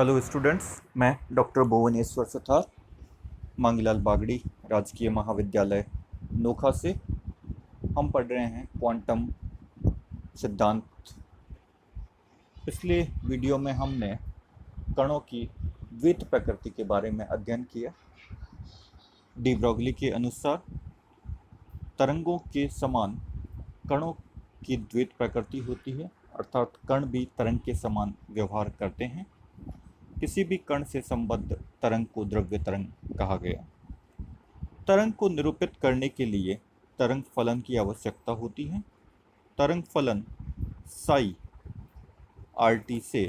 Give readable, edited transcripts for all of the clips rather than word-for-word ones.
Hello students, मैं doctor Bhubaneswar Suthar, Mangilal Bagri राजकीय महाविद्यालय नोखा से। हम पढ़ रहे हैं क्वांटम सिद्धांत। पिछले वीडियो में हमने कणों की द्वैत प्रकृति के बारे में अध्ययन किया। डी ब्रोगली के अनुसार तरंगों के समान कणों की द्वैत प्रकृति होती है, अर्थात कण भी तरंग के समान व्यवहार करते हैं। किसी भी कण से संबद्ध तरंग को द्रव्य तरंग कहा गया। तरंग को निरूपित करने के लिए तरंग फलन की आवश्यकता होती है। तरंग फलन साई आर टी से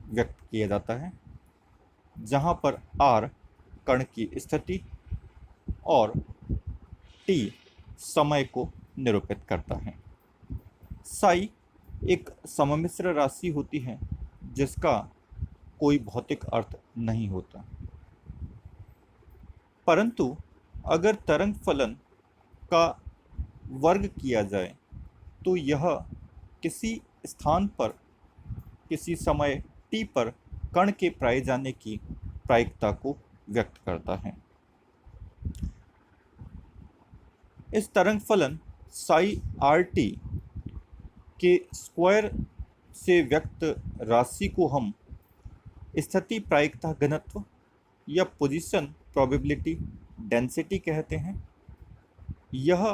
व्यक्त किया जाता है, जहाँ पर आर कण की स्थिति और टी समय को निरूपित करता है। साई एक सममिश्र राशि होती है जिसका कोई भौतिक अर्थ नहीं होता, परंतु अगर तरंग फलन का वर्ग किया जाए तो यह किसी स्थान पर किसी समय t पर कण के पाए जाने की प्रायिकता को व्यक्त करता है। इस तरंग फलन साई आर टी के स्क्वायर से व्यक्त राशि को हम स्थिति प्रायिकता घनत्व या पोजीशन प्रोबेबिलिटी डेंसिटी कहते हैं। यह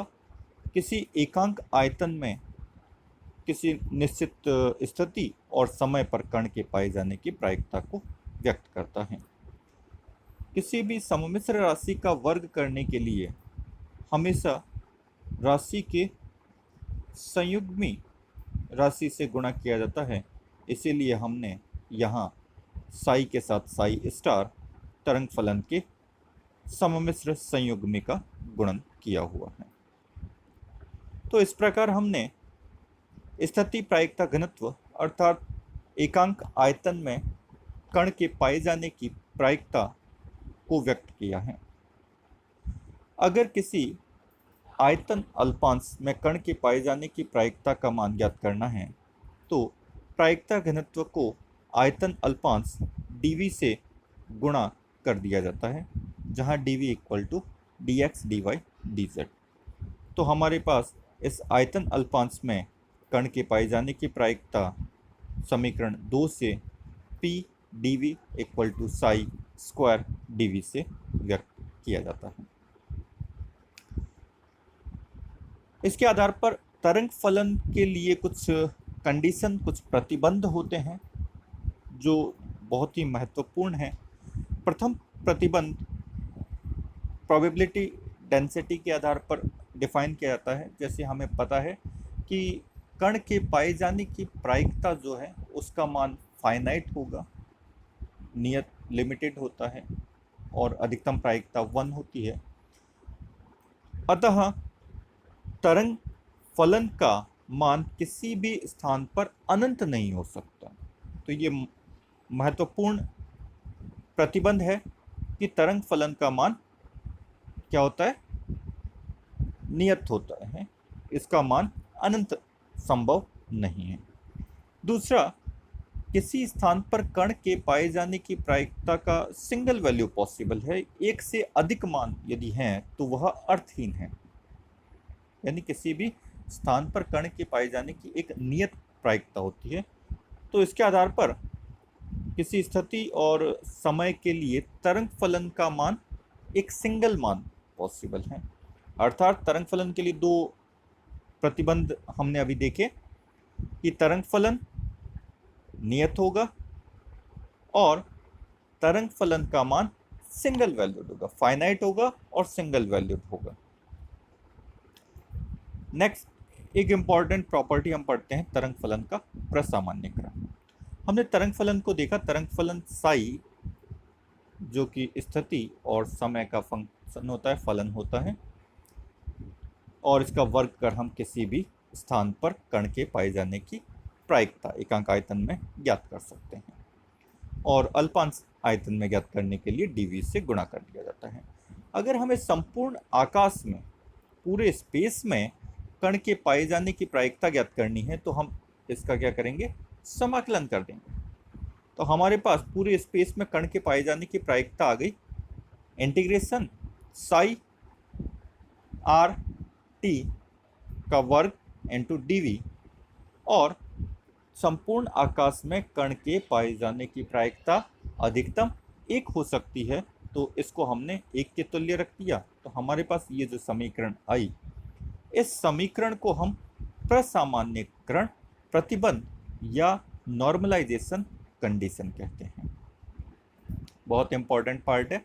किसी एकांक आयतन में किसी निश्चित स्थिति और समय पर कण के पाए जाने की प्रायिकता को व्यक्त करता है। किसी भी सममिश्र राशि का वर्ग करने के लिए हमेशा राशि के संयुग्मी राशि से गुणा किया जाता है। इसीलिए हमने यहाँ साई के साथ साई स्टार तरंग फलन के सममिश्र संयुग्मी का गुणन किया हुआ है। तो इस प्रकार हमने स्थिति प्रायिकता घनत्व अर्थात एकांक आयतन में कण के पाए जाने की प्रायिकता को व्यक्त किया है। अगर किसी आयतन अल्पांश में कण के पाए जाने की प्रायिकता का मान ज्ञात करना है तो प्रायिकता घनत्व को आयतन अल्पांश dv से गुणा कर दिया जाता है, जहां dv equal to dx dy dz। तो हमारे पास इस आयतन अल्पांश में कण के पाए जाने की प्रायिकता समीकरण 2 से p dv equal to psi square dv से व्यक्त किया जाता है। इसके आधार पर तरंग फलन के लिए कुछ कंडीशन, कुछ प्रतिबंध होते हैं जो बहुत ही महत्वपूर्ण है। प्रथम प्रतिबंध प्रोबेबिलिटी डेंसिटी के आधार पर डिफाइन किया जाता है। जैसे हमें पता है कि कण के पाए जाने की प्रायिकता जो है उसका मान फाइनाइट होगा, नियत लिमिटेड होता है और अधिकतम प्रायिकता 1 होती है। अतः तरंग फलन का मान किसी भी स्थान पर अनंत नहीं हो सकता। तो ये महत्वपूर्ण प्रतिबंध है कि तरंग फलन का मान क्या होता है, नियत होता है, इसका मान अनंत संभव नहीं है। दूसरा, किसी स्थान पर कण के पाए जाने की प्रायिकता का सिंगल वैल्यू पॉसिबल है। एक से अधिक मान यदि हैं तो वह अर्थहीन है। यानी किसी भी स्थान पर कण के पाए जाने की एक नियत प्रायिकता होती है। तो इसके आधार पर किसी स्थिति और समय के लिए तरंग फलन का मान एक सिंगल मान पॉसिबल है। अर्थात तरंग फलन के लिए 2 प्रतिबंध हमने अभी देखे कि तरंग फलन नियत होगा और तरंग फलन का मान सिंगल वैल्यूड होगा, फाइनाइट होगा और सिंगल वैल्यूड होगा। नेक्स्ट, एक इंपॉर्टेंट प्रॉपर्टी हम पढ़ते हैं तरंग फलन का प्रसामान्यीकरण। हमने तरंग फलन को देखा, तरंग फलन साई जो कि स्थिति और समय का फंक्शन होता है, फलन होता है, और इसका वर्ग कर हम किसी भी स्थान पर कण के पाए जाने की प्रायिकता एकांक आयतन में ज्ञात कर सकते हैं और अल्पांश आयतन में ज्ञात करने के लिए dv से गुणा कर दिया जाता है। अगर हमें संपूर्ण आकाश में, पूरे स्पेस में कण के पाए जाने की प्रायिकता ज्ञात करनी है तो हम इसका क्या करेंगे, समाकलन कर देंगे। तो हमारे पास पूरे स्पेस में कण के पाए जाने की प्रायिकता आ गई। इंटीग्रेशन साई आर टी का वर्ग इंटू डीवी, और संपूर्ण आकाश में कण के पाए जाने की प्रायिकता अधिकतम 1 हो सकती है, तो इसको हमने 1 के तुल्य रख दिया। तो हमारे पास ये जो समीकरण आई, इस समीकरण को हम प्रसामान्यीकरण प्रतिबंध या नॉर्मलाइजेशन कंडीशन कहते हैं। बहुत इंपॉर्टेंट पार्ट है।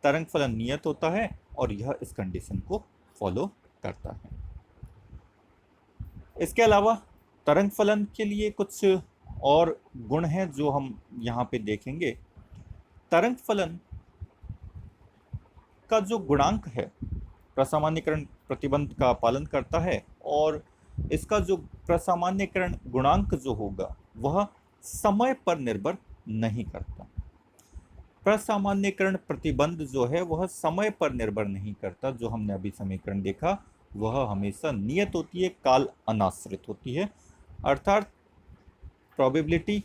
तरंग फलन नियत होता है और यह इस कंडीशन को फॉलो करता है। इसके अलावा तरंग फलन के लिए कुछ और गुण हैं जो हम यहाँ पे देखेंगे। तरंग फलन का जो गुणांक है प्रसामान्यीकरण प्रतिबंध का पालन करता है, और इसका जो प्रसामान्यीकरण गुणांक जो होगा वह समय पर निर्भर नहीं करता। प्रसामान्यीकरण प्रतिबंध जो है वह समय पर निर्भर नहीं करता। जो हमने अभी समीकरण देखा वह हमेशा नियत होती है, काल अनाश्रित होती है। अर्थात प्रोबेबिलिटी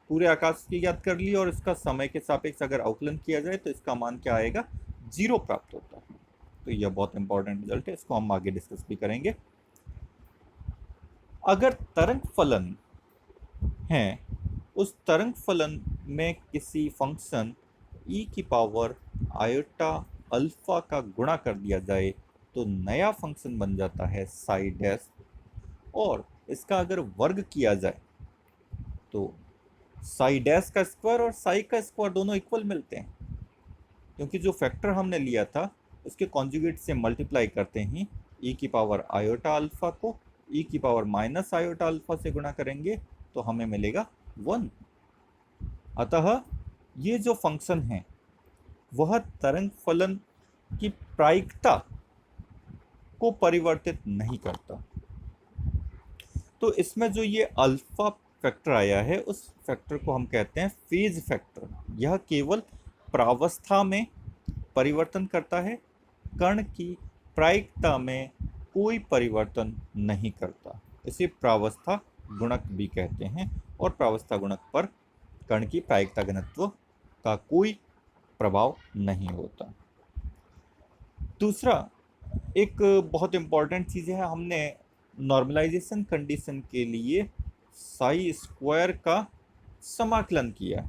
पूरे आकाश की याद कर ली और इसका समय के सापेक्ष अगर अवकलन किया जाए तो इसका मान क्या आएगा, 0 प्राप्त होता है। तो यह बहुत इंपॉर्टेंट रिजल्ट है, इसको हम आगे डिस्कस भी करेंगे। अगर तरंग फलन है, उस तरंग फलन में किसी फंक्शन e की पावर आयोटा अल्फा का गुणा कर दिया जाए तो नया फंक्शन बन जाता है साई डैश, और इसका अगर वर्ग किया जाए तो साई डैश का स्क्वायर और साई का स्क्वायर दोनों इक्वल मिलते हैं, क्योंकि जो फैक्टर हमने लिया था उसके कॉन्जुगेट से मल्टीप्लाई करते ही e की पावर आयोटा अल्फा को e की पावर माइनस आयोटा अल्फा से गुणा करेंगे तो हमें मिलेगा 1। अतः ये जो फंक्शन है वह तरंग फलन की प्रायिकता को परिवर्तित नहीं करता। तो इसमें जो ये अल्फा फैक्टर आया है उस फैक्टर को हम कहते हैं फेज फैक्टर। यह केवल प्रावस्था में परिवर्तन करता है, कण की प्रायिकता में कोई परिवर्तन नहीं करता। इसे प्रावस्था गुणक भी कहते हैं, और प्रावस्था गुणक पर कण की प्रायिकता घनत्व का कोई प्रभाव नहीं होता। दूसरा एक बहुत इंपॉर्टेंट चीज़ है, हमने नॉर्मलाइजेशन कंडीशन के लिए साई स्क्वायर का समाकलन किया।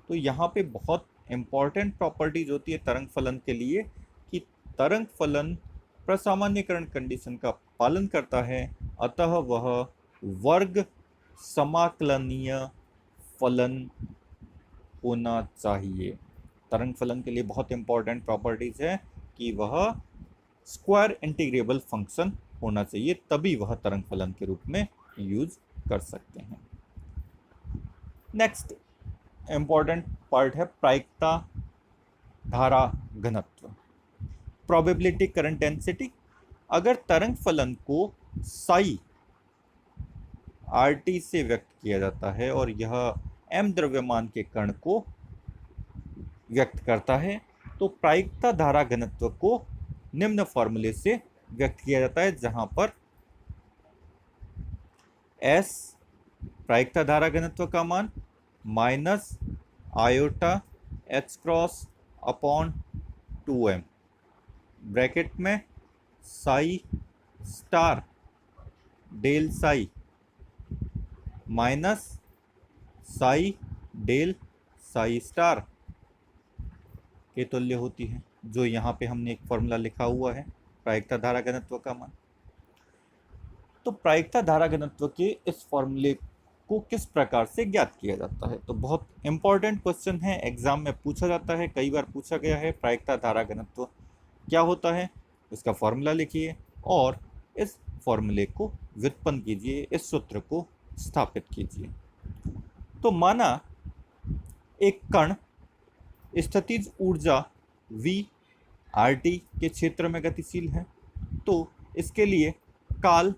तो यहाँ पे बहुत इंपॉर्टेंट प्रॉपर्टीज होती है तरंग फलन के लिए कि तरंग फलन प्रसामान्यीकरण कंडीशन का पालन करता है, अतः वह वर्ग समाकलनीय फलन होना चाहिए। तरंग फलन के लिए बहुत इंपॉर्टेंट प्रॉपर्टीज है कि वह स्क्वायर इंटीग्रेबल फंक्शन होना चाहिए, तभी वह तरंग फलन के रूप में यूज कर सकते हैं। नेक्स्ट इंपॉर्टेंट पार्ट है प्रायिकता धारा घनत्व, प्रोबेबिलिटी करंट डेंसिटी। अगर तरंग फलन को साई आर टी से व्यक्त किया जाता है और यह m द्रव्यमान के कण को व्यक्त करता है, तो प्रायिकता धारा घनत्व को निम्न फॉर्मूले से व्यक्त किया जाता है, जहां पर s प्रायिकता धारा घनत्व का मान minus iota h cross upon 2m, bracket में psi star del psi minus psi del psi star के तुल्य होती है, जो यहाँ पे हमने एक फॉर्मूला लिखा हुआ है प्रायिकता धारा घनत्व का मान। तो प्रायिकता धारा घनत्व के इस फॉर्मूले को किस प्रकार से ज्ञात किया जाता है, तो बहुत इंपॉर्टेंट क्वेश्चन है, एग्जाम में पूछा जाता है, कई बार पूछा गया है। प्रायिकता धारा घनत्व क्या होता है, इसका फॉर्मूला लिखिए और इस फॉर्मूले को व्युत्पन्न कीजिए, इस सूत्र को स्थापित कीजिए। तो माना एक कण स्थितिज ऊर्जा V RT के क्षेत्र में गतिशील है, तो इसके लिए काल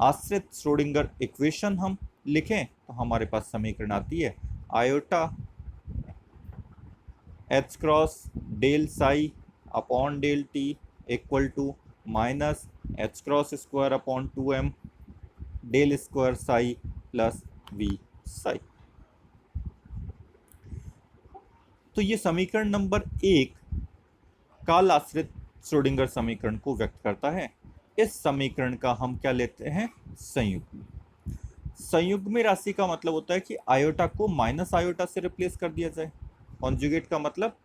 आश्रित श्रोडिंगर इक्वेशन हम लिखें तो हमारे पास समीकरण आती है iota h cross del psi upon del T equal to minus h cross square upon 2m del square psi plus v psi. तो ये समीकरण नंबर 1 काल आश्रित श्रोडिंगर समीकरण को व्यक्त करता है। इस समीकरण का हम क्या लेते हैं? संयुग्मी। संयुग्मी राशि का मतलब होता है कि आयोटा को माइनस आयोटा से रिप्लेस कर दिया जाए। कॉन्जुगेट का मतलब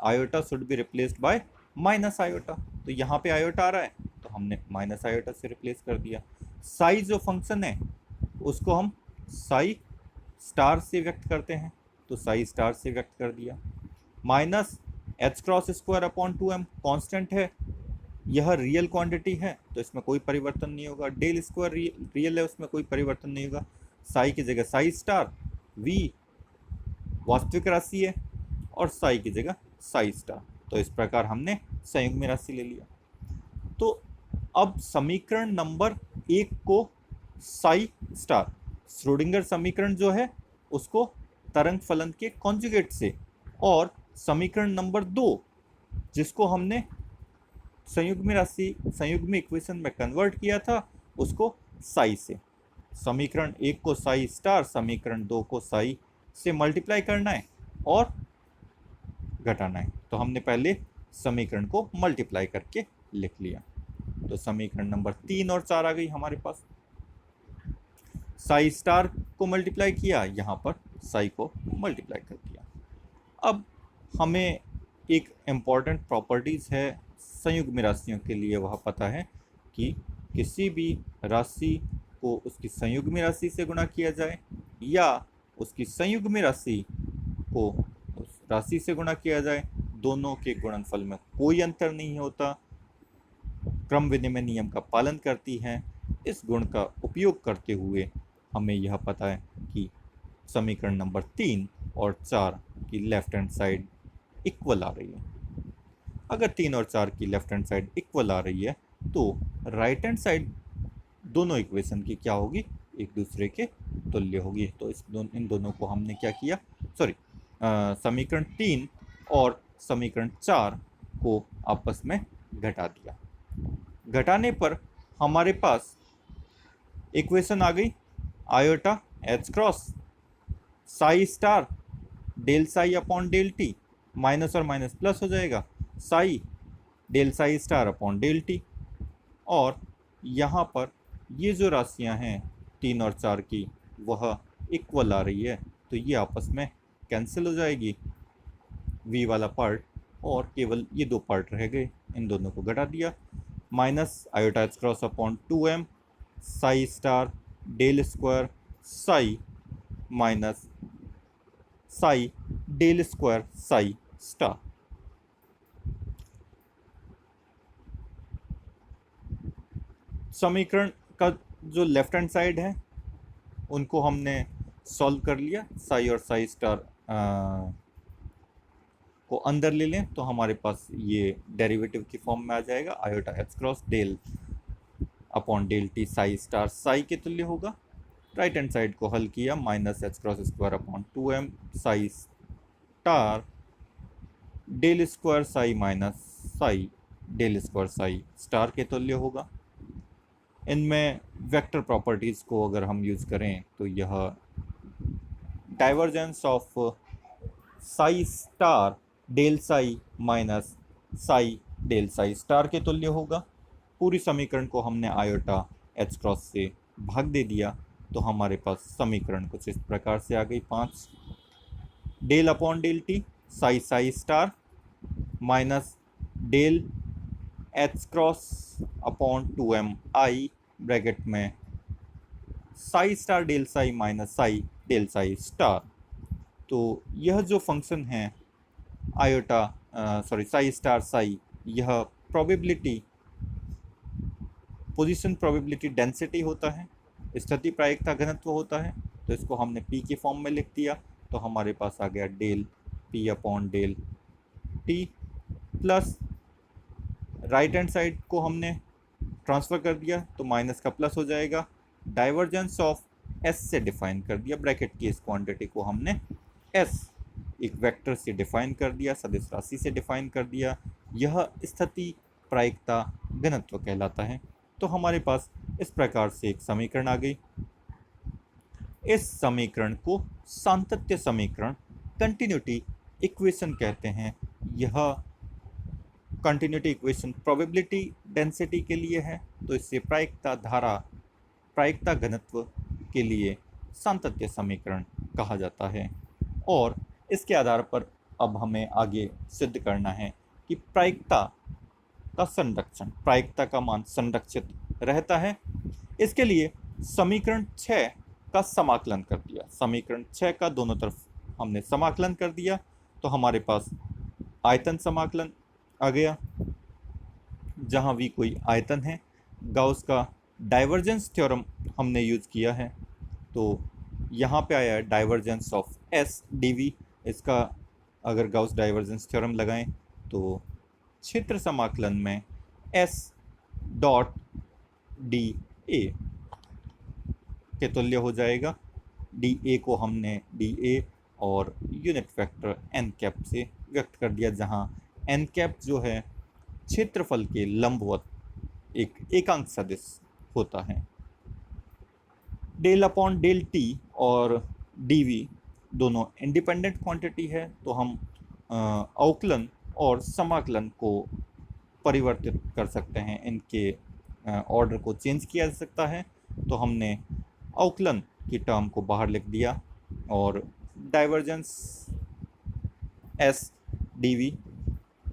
iota should be replaced by minus iota. तो यहाँ पे आयोटा आ रहा है तो हमने माइनस आयोटा से रिप्लेस कर दिया। साई जो फंक्शन है उसको हम साई स्टार से व्यक्त करते हैं, तो साई स्टार से व्यक्त कर दिया। Minus H cross square upon 2m constant है, यह रियल क्वांटिटी है तो इसमें कोई परिवर्तन नहीं होगा। डेल स्क्वायर रियल है, उसमें कोई परिवर्तन नहीं होगा। साई की जगह साई स्टार, वी वास्तविक राशि है और साई की जगह साई स्टार। तो इस प्रकार हमने संयुग्मी राशि ले लिया। तो अब समीकरण नंबर 1 को साई स्टार, श्रोडिंगर समीकरण जो है उसको तरंग फलन के कॉन्जुगेट से, और समीकरण नंबर 2 जिसको हमने संयुग्मी राशि संयुग्मी इक्वेशन में कन्वर्ट किया था उसको साई से। समीकरण 1 को साई स्टार, समीकरण 2 को साई से मल्टीप्लाई करना है और घटाना है। तो हमने पहले समीकरण को मल्टीप्लाई करके लिख लिया। तो समीकरण नंबर 3 और 4 आ गई हमारे पास। साई स्टार को मल्टीप्लाई किया, यहाँ पर साई को मल्टीप्लाई कर दिया। अब हमें एक इम्पॉर्टेंट प्रॉपर्टीज़ है संयुग्मी राशियों के लिए, वह पता है कि किसी भी राशि को उसकी संयुग्मी राशि से गुणा किया जाए या उसकी संयुग्मी राशि को उस राशि से गुणा किया जाए, दोनों के गुणनफल में कोई अंतर नहीं होता, क्रम विनिमय नियम का पालन करती हैं। इस गुण का उपयोग करते हुए हमें यह पता है कि समीकरण नंबर 3 और 4 की लेफ्ट हैंड साइड इक्वल आ रही है। अगर 3 और 4 की लेफ्ट हैंड साइड इक्वल आ रही है तो राइट हैंड साइड दोनों इक्वेशन की क्या होगी? एक दूसरे के तुल्य होगी। तो इन दोनों को हमने क्या किया, समीकरण 3 और समीकरण 4 को आपस में घटा दिया। घटाने पर हमारे पास इक्वेशन आ गई iota H cross psi star del psi upon del T, minus और माइनस प्लस हो जाएगा, psi del psi star upon del T. और यहाँ पर ये जो राशियाँ हैं 3 और 4 की वह इक्वल आ रही है, तो ये आपस में कैंसिल हो जाएगी v वाला पार्ट, और केवल ये 2 पार्ट रह गए, इन दोनों को घटा दिया। Minus iota H cross upon 2m psi star del square psi minus psi del square psi star. समीकरण का जो लेफ्ट हैंड साइड है उनको हमने सॉल्व कर लिया। साई और साई स्टार को अंदर ले लें तो हमारे पास ये डेरिवेटिव की फॉर्म में आ जाएगा। Iota H cross del upon del T psi star psi के तुल्य होगा। राइट हैंड साइड को हल किया, minus H cross square upon 2m psi star del square psi minus psi del square psi star के तुल्य होगा। इनमें वेक्टर प्रॉपर्टीज़ को अगर हम यूज़ करें तो यह divergence of psi star del psi minus psi del psi star के तुल्य होगा। पूरी समीकरण को हमने आयोटा एच क्रॉस से भाग दे दिया तो हमारे पास समीकरण कुछ इस प्रकार से आ गई। 5 del upon del T psi psi star minus del H cross upon 2m I bracket में psi star del psi minus psi del psi star. तो यह जो फंक्शन है आयोटा साई स्टार साई, यह प्रोबेबिलिटी पोजीशन प्रोबेबिलिटी डेंसिटी होता है, स्थिति प्रायिकता घनत्व होता है। तो इसको हमने p के फॉर्म में लिख दिया तो हमारे पास आ गया del p upon del T, plus right hand side को हमने ट्रांसफ़र कर दिया तो माइनस का प्लस हो जाएगा। डाइवर्जेंस ऑफ s से डिफाइन कर दिया, ब्रैकेट की इस क्वांटिटी को हमने s एक वेक्टर से डिफाइन कर दिया, सदिश राशि से डिफाइन कर दिया। यह स्थिति प्रायिकता घनत्व कहलाता है। तो हमारे पास इस प्रकार से एक समीकरण आ गई। इस समीकरण को सातत्य समीकरण कंटिन्यूटी इक्वेशन कहते हैं, यह कंटिन्यूटी इक्वेशन प्रोबेबिलिटी डेंसिटी के लिए है, तो इससे प्रायिकता घनत्व के लिए सातत्य समीकरण कहा जाता है। और इसके आधार पर अब हमें आगे सिद्ध करना है कि प्रायिकता का मान संरक्षित रहता है। इसके लिए समीकरण 6 का समाकलन कर दिया, समीकरण 6 का दोनों तरफ हमने समाकलन कर दिया, तो हमारे पास आयतन समाकलन आ गया, जहाँ v कोई आयतन है। गाउस का डाइवर्जेंस थ्योरम हमने यूज किया है, तो यहाँ पे आया डाइवर्जेंस ऑफ s dv। इसका अगर गाउस डाइवर्जेंस थ्योरम लगाएं तो क्षेत्र समाकलन में s डॉट डी ए के तुल्य हो जाएगा। डी ए को हमने डी ए और यूनिट वेक्टर एन कैप से व्यक्त कर दिया, जहाँ एन कैप जो है क्षेत्रफल के लंबवत एक एकांक सदिश होता है। डेल अपॉन डेल टी और डीवी दोनों इंडिपेंडेंट क्वांटिटी है, तो हम अवकलन और समाकलन को परिवर्तित कर सकते हैं, इनके ऑर्डर को चेंज किया जा सकता है। तो हमने अवकलन की टर्म को बाहर लिख दिया और डाइवर्जेंस एस डीवी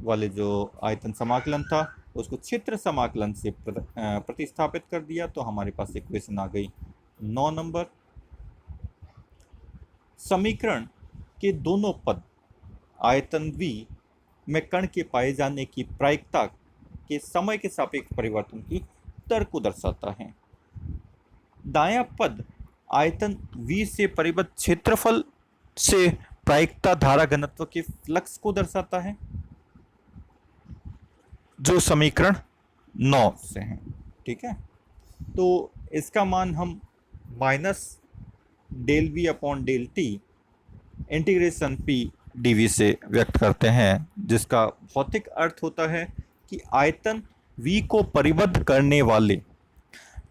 वाले जो आयतन समाकलन था उसको क्षेत्र समाकलन से प्रतिस्थापित कर दिया, तो हमारे पास इक्वेशन आ गई 9 नंबर। समीकरण के दोनों पद आयतन v में कण के पाए जाने की प्रायिकता के समय के सापेक्ष परिवर्तन की दर को दर्शाता है। दायां पद आयतन v से परिबद्ध क्षेत्रफल से प्रायिकता धारा घनत्व के फ्लक्स को दर्शाता है, जो समीकरण 9 से है। ठीक है, तो इसका मान हम minus del V upon del T integration P DV से व्यक्त करते हैं, जिसका भौतिक अर्थ होता है कि आयतन v को परिबद्ध करने वाले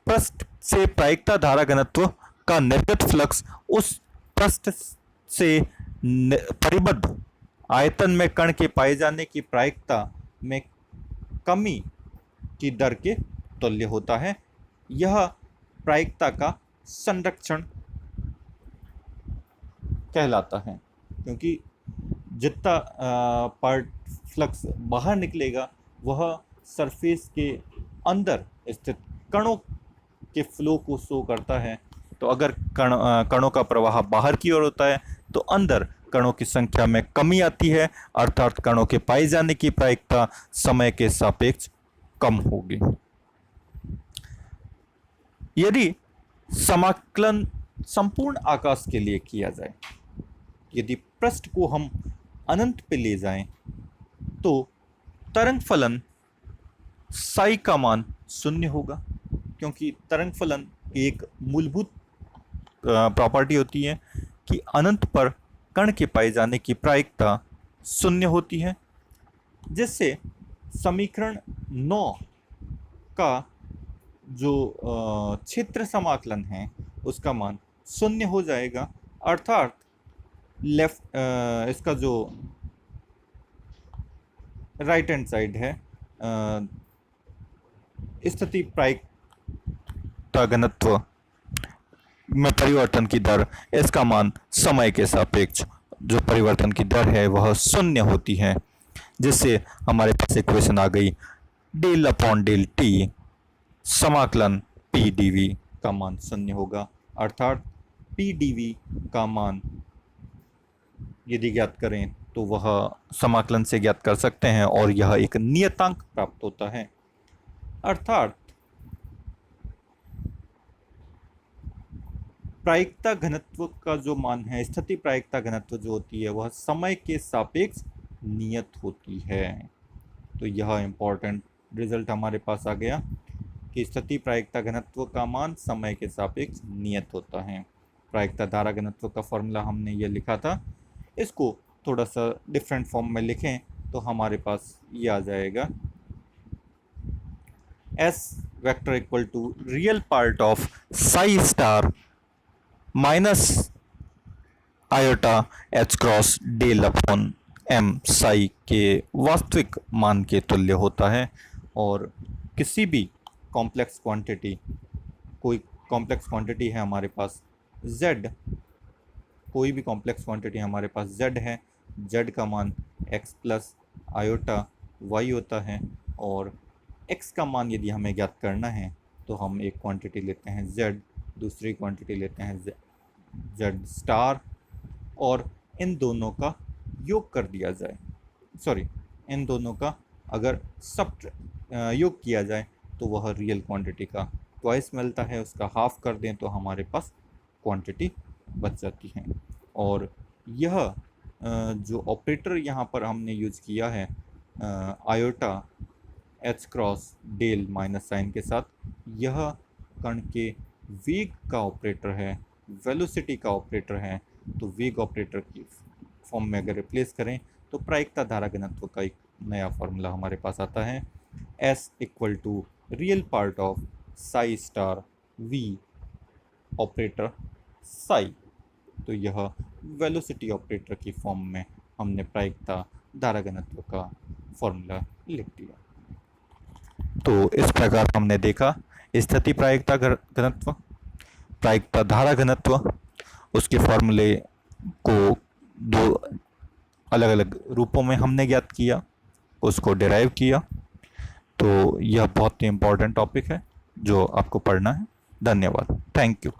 पृष्ठ से प्रायिकता धारा घनत्व का निर्गत फ्लक्स उस पृष्ठ से परिबद्ध आयतन में कण के पाए जाने की प्रायिकता में कमी की दर के तुल्य होता है। यह प्रायिकता का संरक्षण कहलाता है, क्योंकि जितना पार्ट फ्लक्स बाहर निकलेगा वह सरफेस के अंदर स्थित कणों के फ्लो को शो करता है। तो अगर कणों का प्रवाह बाहर की ओर होता है तो अंदर कणों की संख्या में कमी आती है, अर्थात कणों के पाए जाने की प्रायिकता समय के सापेक्ष कम होगी। यदि समाकलन संपूर्ण आकाश के लिए किया जाए, यदि पृष्ठ को हम अनंत पे ले जाएं, तो तरंग फलन साई का मान 0 होगा, क्योंकि तरंग फलन एक मूलभूत प्रॉपर्टी होती है कि अनंत पर कण के पाए जाने की प्रायिकता 0 होती है, जिससे समीकरण 9 का जो क्षेत्र समाकलन है उसका मान 0 हो जाएगा। अर्थात इसका जो राइट हैंड साइड है स्थिति प्रायिकता घनत्व में परिवर्तन की दर, इसका मान समय के सापेक्ष जो परिवर्तन की दर है वह 0 होती है, जिससे हमारे पास इक्वेशन आ गई डेल अपॉन डेल टी समाकलन पी डीवी का मान 0 होगा। अर्थात पी डीवी का मान यदि ज्ञात करें तो वह समाकलन से ज्ञात कर सकते हैं और यह एक नियतांक प्राप्त होता है। अर्थात प्रायिकता घनत्व का जो मान है, स्थिति प्रायिकता घनत्व जो होती है वह समय के सापेक्ष नियत होती है। तो यह इंपॉर्टेंट रिजल्ट हमारे पास आ गया कि स्थिति प्रायिकता घनत्व का मान समय के सापेक्ष नियत होता है। प्रायिकता धारा घनत्व का फॉर्मूला हमने ये लिखा था, इसको थोड़ा सा डिफरेंट फॉर्म में लिखें तो हमारे पास ये आ जाएगा S vector equal to real part of psi star minus iota H cross del upon m psi के वास्तविक मान के तुल्य होता है। और किसी भी कॉम्प्लेक्स क्वांटिटी, कोई कॉम्प्लेक्स क्वांटिटी है हमारे पास z, कोई भी कॉम्प्लेक्स क्वांटिटी हमारे पास z है, z का मान x प्लस आयोटा y होता है। और x का मान यदि हमें ज्ञात करना है तो हम एक क्वांटिटी लेते हैं z, दूसरी क्वांटिटी लेते हैं z स्टार, और इन दोनों का योग कर दिया जाए, सॉरी, इन दोनों का अगर योग किया जाए तो वह रियल क्वांटिटी का ट्वाइस मिलता है, उसका हाफ कर दें तो हमारे पास क्वांटिटी बच जाती है। और यह जो ऑपरेटर यहाँ पर हमने यूज किया है iota h cross del minus sign के साथ, यह कण के वेग का ऑपरेटर है, वेलोसिटी का ऑपरेटर है। तो वेग ऑपरेटर की फॉर्म में अगर रिप्लेस करें तो प्रायिकता धारा घनत्व का एक नया फॉर्मूला हमारे पास आता है, S equal to real part of psi star V operator psi. तो यह वेलोसिटी ऑपरेटर की फॉर्म में हमने प्रायिकता धारा घनत्व का फॉर्मूला लिख दिया। तो इस प्रकार हमने देखा स्थिति प्रायिकता घनत्व, प्रायिकता धारा घनत्व, उसके फॉर्मूले को दो अलग अलग रूपों में हमने ज्ञात किया, उसको डिराइव किया। तो यह बहुत ही इम्पोर्टेंट टॉपिक है जो आपको पढ़ना है। धन्यवाद, थैंक यू।